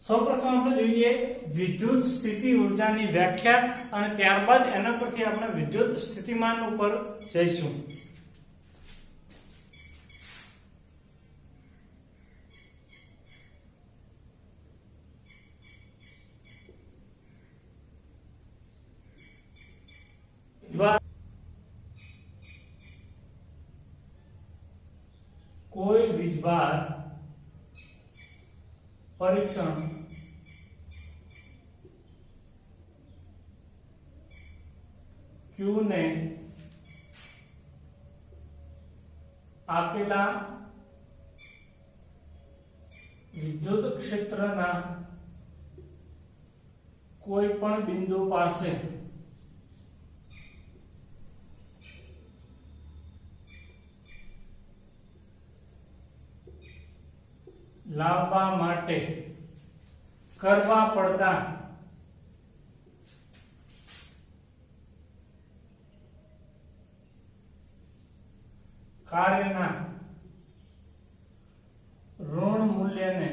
સૌપ્રથમ આપણે જોઈએ વિદ્યુત સ્થિતિ ઊર્જાની વ્યાખ્યા અને ત્યારબાદ એના પરથી આપણે વિદ્યુત સ્થિતિમાન ઉપર જઈશું. કોઈ વીજભાર પરીક્ષણ Q ને આપેલા વિદ્યુત ક્ષેત્રના કોઈ પણ બિંદુ પાસે લાવવા માટે કરવા પડતા કાર્યના ઋણ મૂલ્યને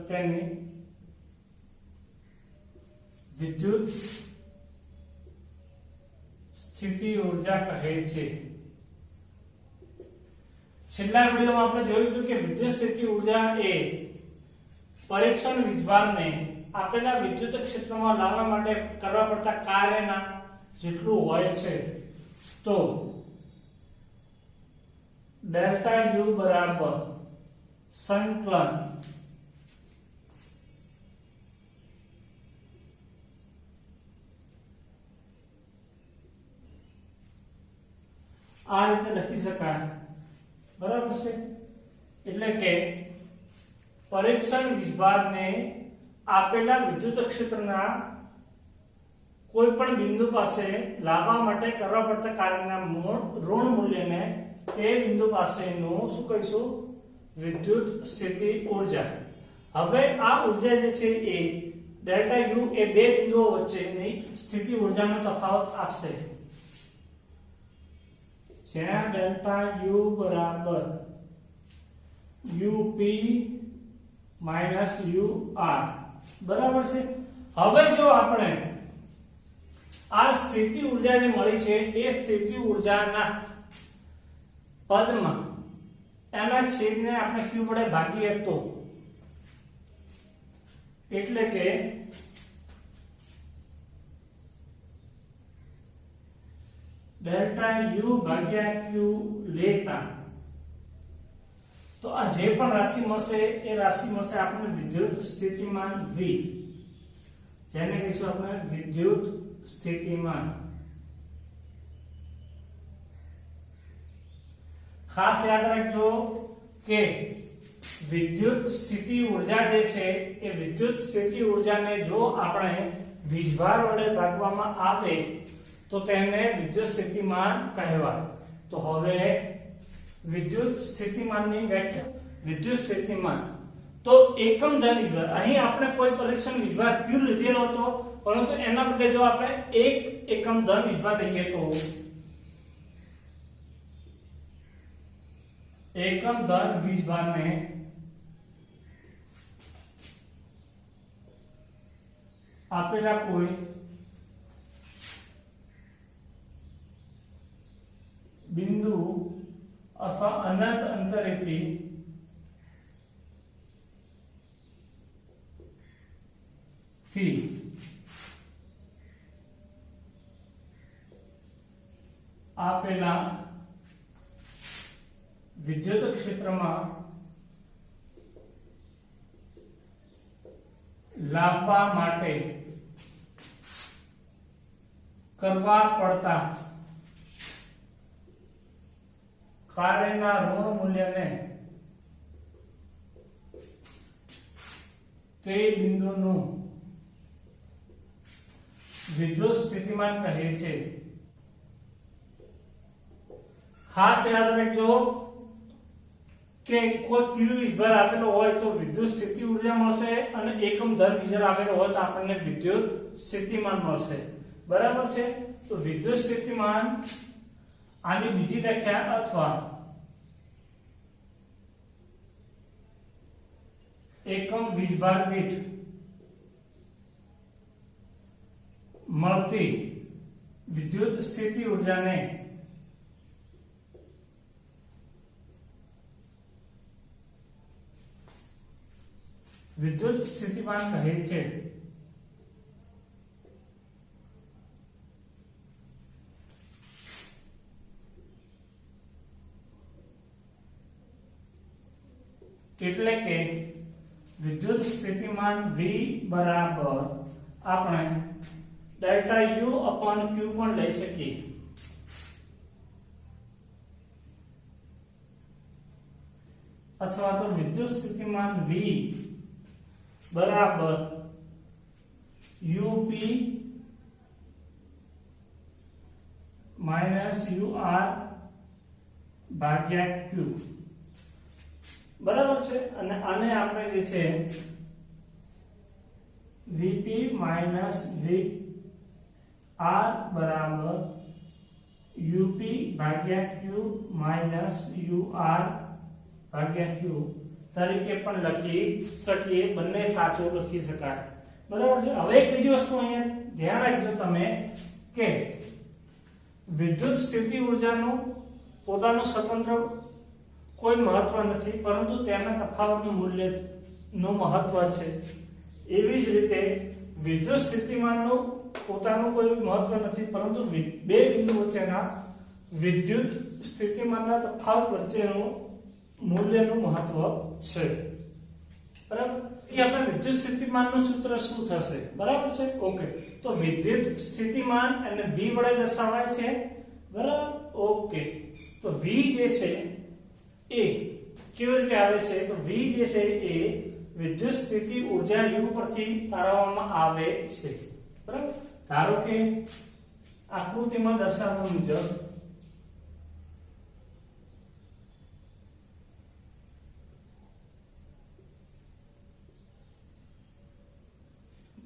તેની વિદ્યુત સ્થિતિ ઊર્જા કહે છે. છેલ્લા વિડિયોમાં આપણે જોયું હતું કે વિદ્યુત સ્થિતિ ઊર્જા એ પરીક્ષણ વીજભારને આપેલા વિદ્યુત ક્ષેત્રમાં લાવવા માટે કરવા પડતા કાર્યના જેટલું હોય છે. તો ડેલ્ટા U બરાબર સંકલન આ રીતે લખી શકાય. બરાબર છે. એટલે કે પરીક્ષણ વીજભારને આપેલા વિદ્યુત ક્ષેત્રના કોઈ પણ બિંદુ પાસે લાવવા માટે કરવા પડતા કાર્યના ઋણ મૂલ્યને તે બિંદુ પાસેનું શું કહીશું? વિદ્યુત સ્થિતિ ઊર્જા. હવે આ ઊર્જા જે છે એ ડેલ્ટા U એ બે બિંદુઓ વચ્ચેની સ્થિતિ ઊર્જાનો તફાવત આપશે. જ્યાં ડેલ્ટા U બરાબર UP UR બરાબર છે. હવે જો આપણે આ સ્થિતિ ઊર્જા જે મળી છે એ સ્થિતિ ઊર્જાના પદમાં એના છેદને આપણે Q વડે ભાગીએ તો એટલે કે ડેલ્ટા U ભાગ્યા Q લેતા તો આ જે પણ રાશિ મળશે એ રાશિ મળશે આપણને વિદ્યુત સ્થિતિમાન V, જેને કહીશું આપણે વિદ્યુત સ્થિતિમાન. ખાસ યાદ રાખજો કે વિદ્યુત સ્થિતિ ઊર્જા જે છે એ વિદ્યુત સ્થિતિ ઊર્જાને જો આપણે વીજભાર વડે ભાગવામાં આવે તો તેને વિદ્યુત સ્થિતિમાન કહેવાય. તો હવે વિદ્યુત સ્થિતિમાનની વ્યાખ્યા. વિદ્યુત સ્થિતિમાન તો એકમ ધન વીજભાર. અહીં આપણે કોઈ પરીક્ષણ વીજભાર Q લીધેલો હતો, પરંતુ એના બદલે જો આપણે 1 એકમ ધન વીજભાર લઈએ તો એકમ ધન વીજભારને આપેલા કોઈ બિંદુ અથવા અનંત અંતરેથી આપેલા વિદ્યુત ક્ષેત્રમાં લાવવા માટે કરવા પડતા કાર્યના ઋણ મૂલ્યને તે બિંદુનું વિદ્યુત સ્થિતિમાન કહે છે. ખાસ યાદ રાખજો કે કોઈ Q વીજભાર આપેલો હોય તો વિદ્યુત સ્થિતિ ઊર્જા મળશે અને એકમ ધન વીજભાર આપેલો હોય તો આપણને વિદ્યુત સ્થિતિમાન મળશે. બરાબર છે. તો વિદ્યુત સ્થિતિમાન આની બીજી વ્યાખ્યા અથવા વીજભાર દીઠ મળતી વિદ્યુત સ્થિતિ ઊર્જાને વિદ્યુત સ્થિતિમાન કહે છે. એટલે કે વિદ્યુત સ્થિતિમાન V બરાબર આપણે ડેલ્ટા U અપોન Q પણ લઈ શકીએ. અથવા તો વિદ્યુત સ્થિતિમાન V બરાબર UP માઇનસ UR ભાગ્યા Q બરાબર છે. અને આને આપણે જે છે VP માઇનસ VR બરાબર UP ભાગ્યા Q માઇનસ UR ભાગ્યા Q તરીકે પણ લખી શકીએ. બંને સાચું લખી શકાય. બરાબર છે. હવે એક બીજી વસ્તુ અહીંયા ધ્યાન રાખજો તમે કે વિદ્યુત સ્થિતિ ઊર્જાનું પોતાનું સ્વતંત્ર કોઈ મહત્વ નથી, પરંતુ તેના તફાવતનું મૂલ્યનું મહત્વ છે. એવી જ રીતે વિદ્યુત સ્થિતિમાનનું પોતાનું કોઈ મહત્વ નથી, પરંતુ બે બિંદુ વચ્ચેના વિદ્યુત સ્થિતિમાનના તફાવત વચ્ચેનું મૂલ્યનું મહત્વ છે. બરાબર. એ આપણે વિદ્યુત સ્થિતિમાનનું સૂત્ર શું થશે? બરાબર છે. ઓકે. તો વિદ્યુત સ્થિતિમાન અને V વડે દર્શાવાય છે. બરાબર. ઓકે. તો V જે છે એ કેવી રીતે આવે છે? તો V જે છે એ વિદ્યુત સ્થિતિ ઊર્જા U પરથી તારવવામાં આવે છે. બરાબર. ધારો કે આકૃતિમાં દર્શાવ્યા મુજબ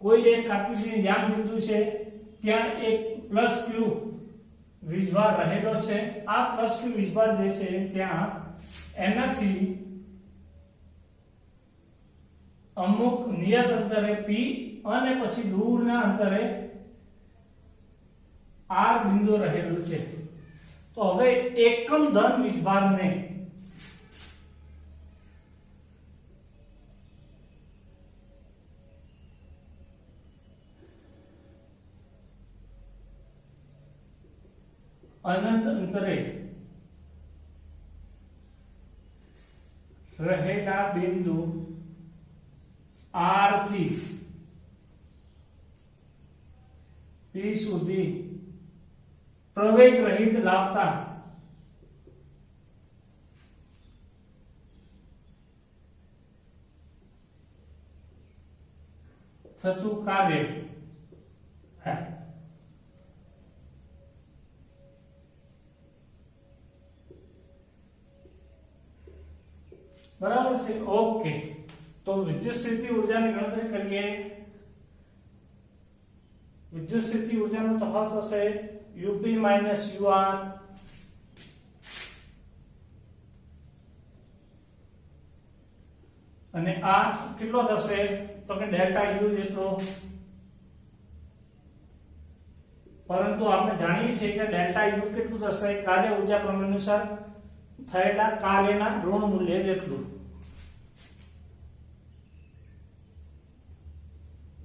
કોઈ એક આકૃતિની યામ બિંદુ છે, ત્યાં એક પ્લસ Q વીજભાર રહેલો છે. આ પ્લસ Q વીજભાર જે છે ત્યાં એનાથી અમુક નિયત અંતરે P અને પછી દૂરના અંતરે R બિંદુ રહેલું છે. તો હવે એકમ ધન વીજભારને અનંત અંતરે રહેલા બિંદુ R થી P સુધી પ્રવેગ રહિત લાવતા થતું કાર્ય બરાબર છે. ઓકે. તો વિદ્યુત સ્થિતિ ઊર્જાની ગણતરી કરીએ. વિદ્યુત સ્થિતિ ઊર્જાનો તફાવત થશે UP માઇનસ UR અને આ કેટલો થશે? તો કે ડેલ્ટા U જેટલો. પરંતુ આપણે જાણીએ છીએ કે ડેલ્ટા U કેટલું થશે? કાર્ય ઊર્જા પ્રમેય અનુસાર થયેલા કાર્યના ઋણ મૂલ્ય જેટલું.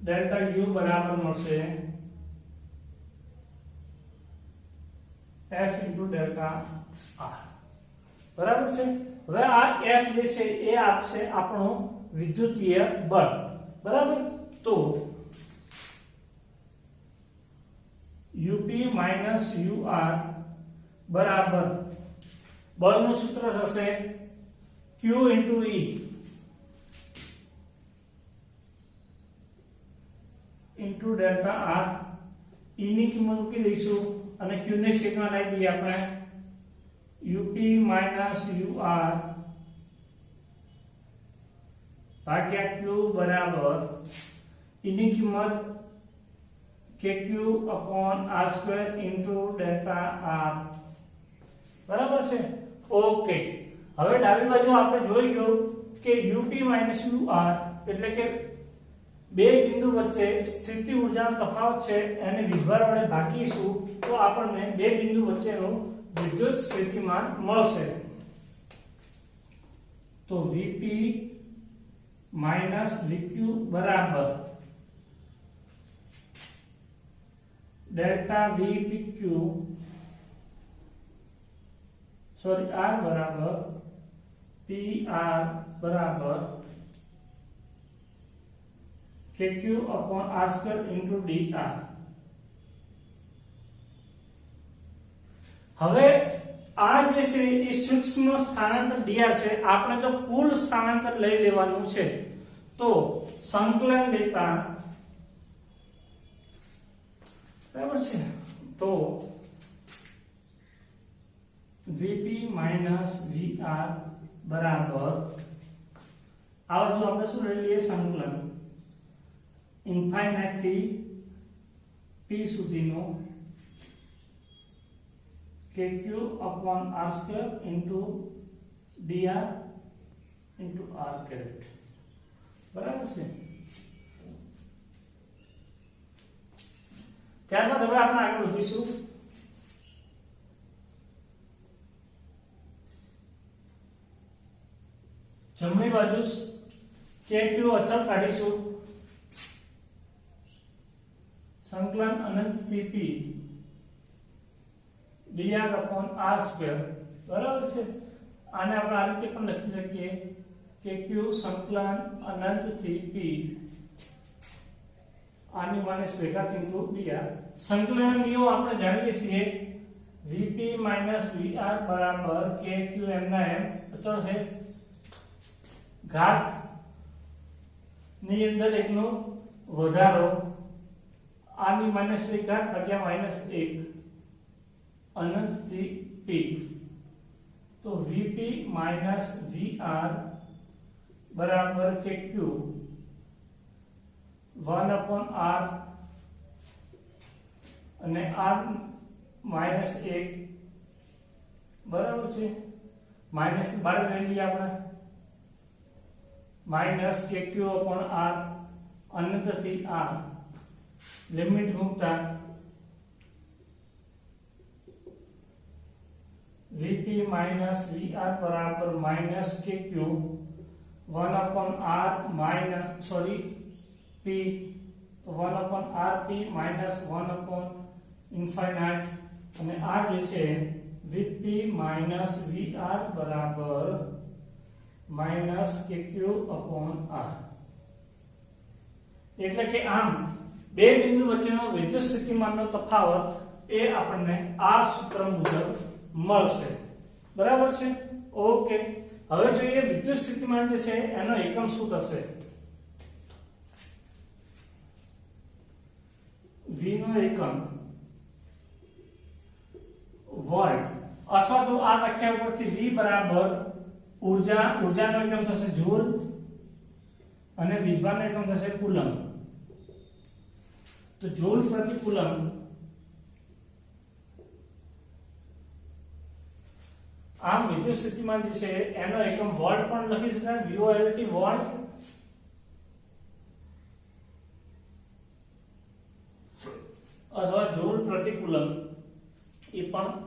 ડેલ્ટા U બરાબર મળશે F into ડેલ્ટા R. બરાબર છે. હવે આ F જે છે એ આપશે આપણું વિદ્યુતીય બળ. બરાબર. તો UP માઇનસ UR બરાબર બળનું સૂત્ર થશે Q into E into delta R. E ની કિંમત મૂકી દઈશું અને Q ને છેદમાં લઈ દઈએ આપણે. UP માઇનસ UR ભાગ્યા Q બરાબર E ની કિંમત KQ upon R square into delta R. બરાબર છે. ઓકે. હવે ડાબી બાજુ આપણે જોઈ ગયું કે UP UR એટલે કે બે બિંદુ વચ્ચે સ્થિતિ ઊર્જાનો તફાવત છે એને વીજભાર વડે ભાગીશું તો આપણને બે બિંદુ વચ્ચેનું વિદ્યુત સ્થિતિમાન મળશે. તો Vp VQ બરાબર ડેલ્ટા VPQ સોરી R બરાબર PR બરાબર KQ/R² dr. હવે આ જે છે એ સૂક્ષ્મ સ્થાનાંતર dr છે. આપણે તો કુલ સ્થાનાંતર લઈ લેવાનું છે. તો સંકલન લેતા બરાબર છે. તો Vp VR બરાબર આ જો આપણે શું લઈ લઈએ સંકલન ઇન્ફાઇનાઇટ થી p સુધીનો KQ/R² dr r કેરેટ બરાબર છે. ત્યારબાદ હવે આપણે આગળ વધીશું. જમણી બાજુ KQ અચળ કાઢીશું. સંકલન અનંત થી p dr/r². બરાબર છે. આને આપણે આ રીતે પણ લખી શકીએ કે q સંકલન અનંત થી p આની માઇનસ ભેગા into dr. સંકલન નિયમ આપણે જાણીએ છીએ Vp VR બરાબર KQ એમના એમ અચળ છે. ઘાત ની અંદર એકનો વધારો આની -1 ઘાત ભાગ્યા -1 અનંત થી p. તો Vp VR બરાબર KQ 1/r અને r -1 બરાબર છે. માઇનસ બાર લઈ લઈએ આપણે -KQ/r અનંત થી r લિમિટ મૂકતા Vp VR બરાબર -KQ 1/r p. તો 1/rp -1/infinite અને આ જે છે Vp VR બરાબર -KQ/r. એટલે કે આમ બે બિંદુ વચ્ચેનો વિદ્યુત સ્થિતિમાનનો તફાવત એ આપણને આ સૂત્ર મુજબ મળશે. બરાબર છે. ઓકે. હવે જોઈએ વિદ્યુત સ્થિતિમાન જે છે એનો એકમ શું થશે. V નો એકમ વોલ્ટ અથવા તો આ વ્યાખ્યા ઉપરથી V બરાબર ઊર્જાનો એકમ થશે જૂલ અને વીજભારનો એકમ થશે કુલમ. તો જૂલ પ્રતિ કુલમ આમ વિદ્યુત સ્થિતિમાન જે છે એનો એકમ વોલ્ટ પણ લખી શકાય VOLT વોલ્ટ અથવા જૂલ પ્રતિ કુલમ એ પણ